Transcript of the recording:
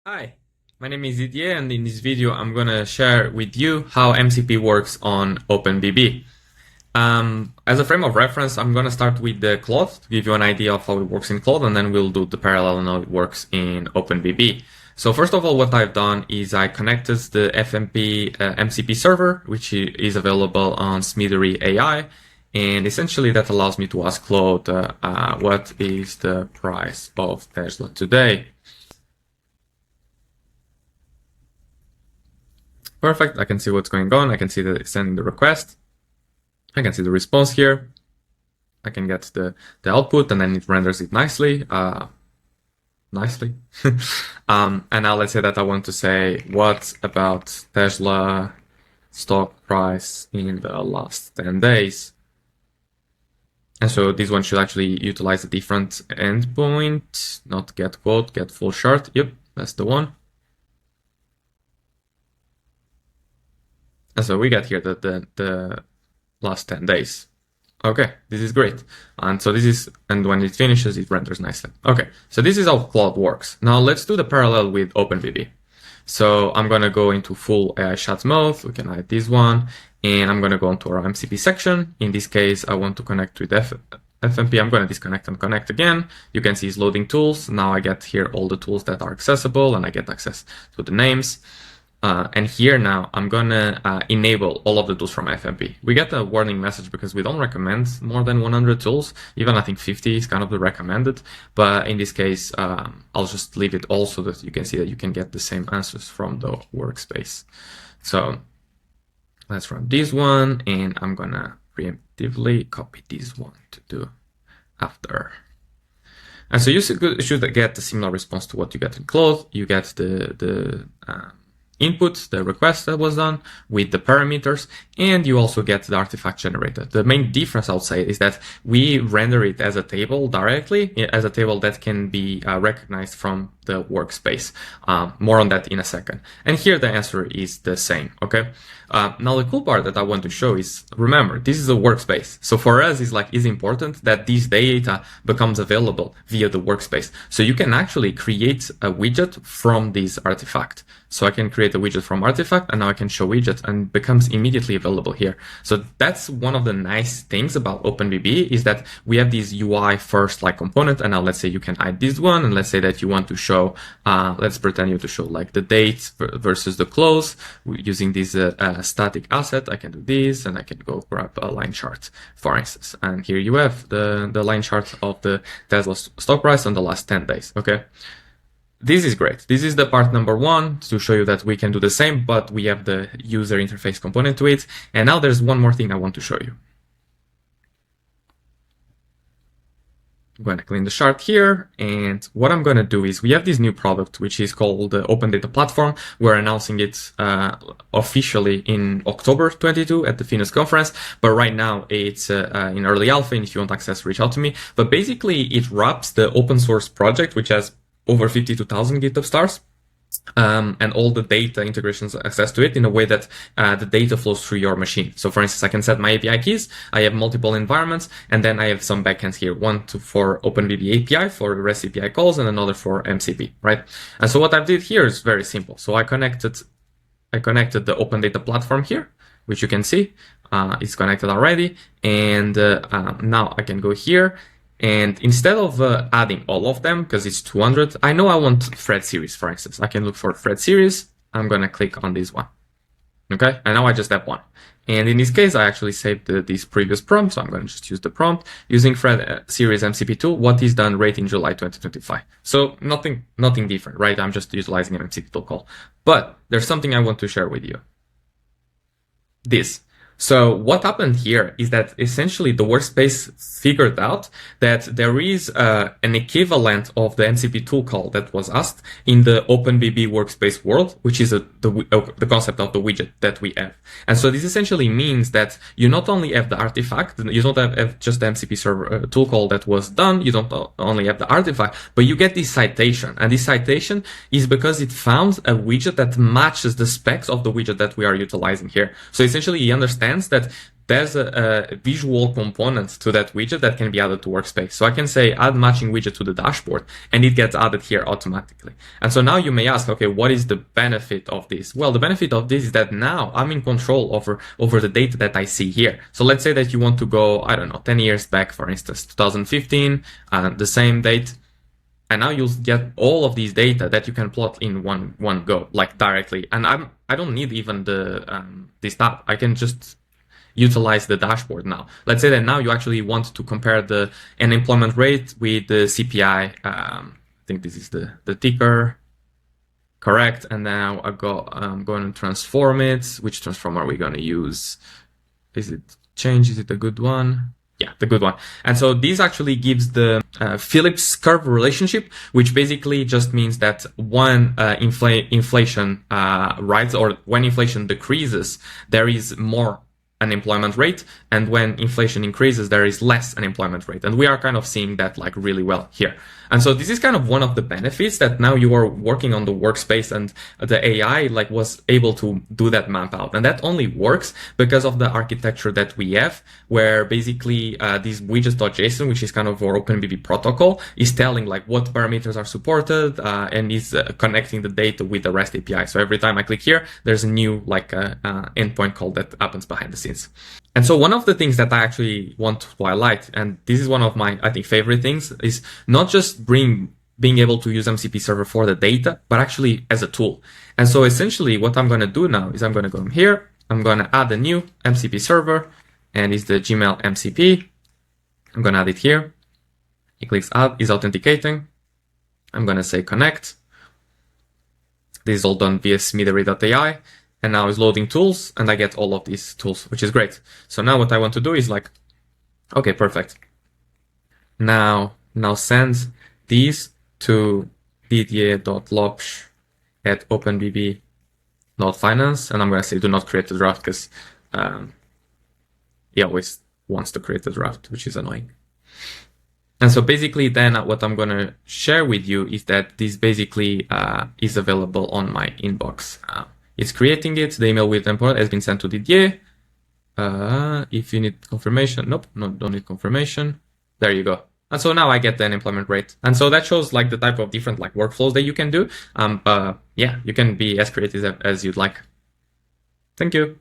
Hi, my name is Didier, and in this video I'm gonna share with you how MCP works on OpenBB. As a frame of reference, I'm gonna start with the Claude to give you an idea of how it works in Claude, and then we'll do the parallel and how it works in OpenBB. So first of all, what I've done is I connected the FMP MCP server, which is available on Smithery AI, and essentially that allows me to ask Claude, what is the price of Tesla today? Perfect. I can see what's going on. I can see that it's sending the request. I can see the response here. I can get the output, and then it renders it nicely. And now let's say that I want to say, what about Tesla stock price in the last 10 days? And so this one should actually utilize a different endpoint, not get quote, get full chart. Yep, that's the one. And so we get here the last 10 days. Okay, this is great. And so this is, and when it finishes, it renders nicely. Okay, so this is how Claude works. Now let's do the parallel with OpenBB. So I'm going to go into full AI chat mode. We can hide this one. And I'm going to go into our MCP section. In this case, I want to connect with FMP. I'm going to disconnect and connect again. You can see it's loading tools. Now I get here all the tools that are accessible, and I get access to the names. And here now, I'm gonna enable all of the tools from FMP. We get a warning message because we don't recommend more than 100 tools. Even I think 50 is kind of the recommended. But in this case, I'll just leave it all so that you can see that you can get the same answers from the workspace. So let's run this one, and I'm gonna preemptively copy this one to do after. And so you should get a similar response to what you get in Claude. You get the input, the request that was done with the parameters, and you also get the artifact generated. The main difference, I would say, is that we render it as a table directly, as a table that can be recognized from the workspace. More on that in a second. And here the answer is the same, okay? Now the cool part that I want to show is, remember, this is a workspace. So for us, it's important that this data becomes available via the workspace. So you can actually create a widget from this artifact. So I can create a widget from artifact, and now I can show widget, and it becomes immediately available here. So that's one of the nice things about OpenBB, is that we have this UI first like component. And now let's say you can add this one, and let's say that you want to show, let's pretend you to show like the date versus the close using this static asset. I can do this, and I can go grab a line chart, for instance. And here you have the line chart of the Tesla stock price on the last 10 days. Okay. This is great. This is the part number one to show you that we can do the same, but we have the user interface component to it. And now there's one more thing I want to show you. I'm going to clean the chart here. And what I'm going to do is we have this new product, which is called the Open Data Platform. We're announcing it officially in October 22 at the Finance conference. But right now it's in early alpha. And if you want access, reach out to me. But basically it wraps the open source project, which has over 52,000 GitHub stars, and all the data integrations access to it in a way that the data flows through your machine. So for instance, I can set my API keys. I have multiple environments, and then I have some backends here, one for OpenBB API for REST API calls, and another for MCP, right? And so what I did here is very simple. So I connected the Open Data Platform here, which you can see it's connected already. And now I can go here. And instead of adding all of them, because it's 200, I know I want thread series, for instance. I can look for thread series. I'm going to click on this one. Okay, and now I just have one. And in this case, I actually saved this previous prompt. So I'm going to just use the prompt using thread series MCP tool. What is done right in July 2025. So nothing different, right? I'm just utilizing an MCP tool call. But there's something I want to share with you. This. So what happened here is that essentially the workspace figured out that there is an equivalent of the MCP tool call that was asked in the OpenBB Workspace world, which is the concept of the widget that we have. And so this essentially means that you not only have the artifact, you don't have just the MCP server tool call that was done, you don't only have the artifact, but you get this citation. And this citation is because it found a widget that matches the specs of the widget that we are utilizing here. So essentially, you understand sense that there's a visual component to that widget that can be added to Workspace. So I can say add matching widget to the dashboard, and it gets added here automatically. And so now you may ask, okay, what is the benefit of this? Well, the benefit of this is that now I'm in control over the data that I see here. So let's say that you want to go, I don't know, 10 years back, for instance, 2015, the same date. And now you'll get all of these data that you can plot in one go, like directly. And I don't need even this tab. I can just utilize the dashboard now. Let's say that now you actually want to compare the unemployment rate with the CPI. I think this is the ticker, correct? And now I'm going to transform it. Which transform are we going to use? Is it change? Is it a good one? Yeah, the good one. And so this actually gives the Phillips curve relationship, which basically just means that when inflation rises, or when inflation decreases, there is more unemployment rate, and when inflation increases, there is less unemployment rate. And we are kind of seeing that like really well here. And so this is kind of one of the benefits that now you are working on the workspace, and the AI like was able to do that map out. And that only works because of the architecture that we have, where basically this widgets.json, which is kind of our OpenBB protocol, is telling like what parameters are supported and is connecting the data with the REST API. So every time I click here, there's a new like endpoint call that happens behind the scenes. And so one of the things that I actually want to highlight, and this is one of my, I think, favorite things, is not just being able to use MCP server for the data, but actually as a tool. And so essentially what I'm going to do now is I'm going to go here, I'm going to add a new MCP server, and it's the Gmail MCP. I'm going to add it here. It clicks add, is authenticating. I'm going to say connect. This is all done via smithery.ai. And now it's loading tools, and I get all of these tools, which is great. So now what I want to do is like, okay, perfect. Now send these to didier.lopsh@openbb.finance, and I'm going to say do not create a draft because he always wants to create a draft, which is annoying. And so basically then what I'm going to share with you is that this basically is available on my inbox. It's creating it. The email with import has been sent to Didier. If you need confirmation, nope, no, don't need confirmation. There you go. And so now I get the unemployment rate. And so that shows like the type of different like workflows that you can do. Yeah, you can be as creative as you'd like. Thank you.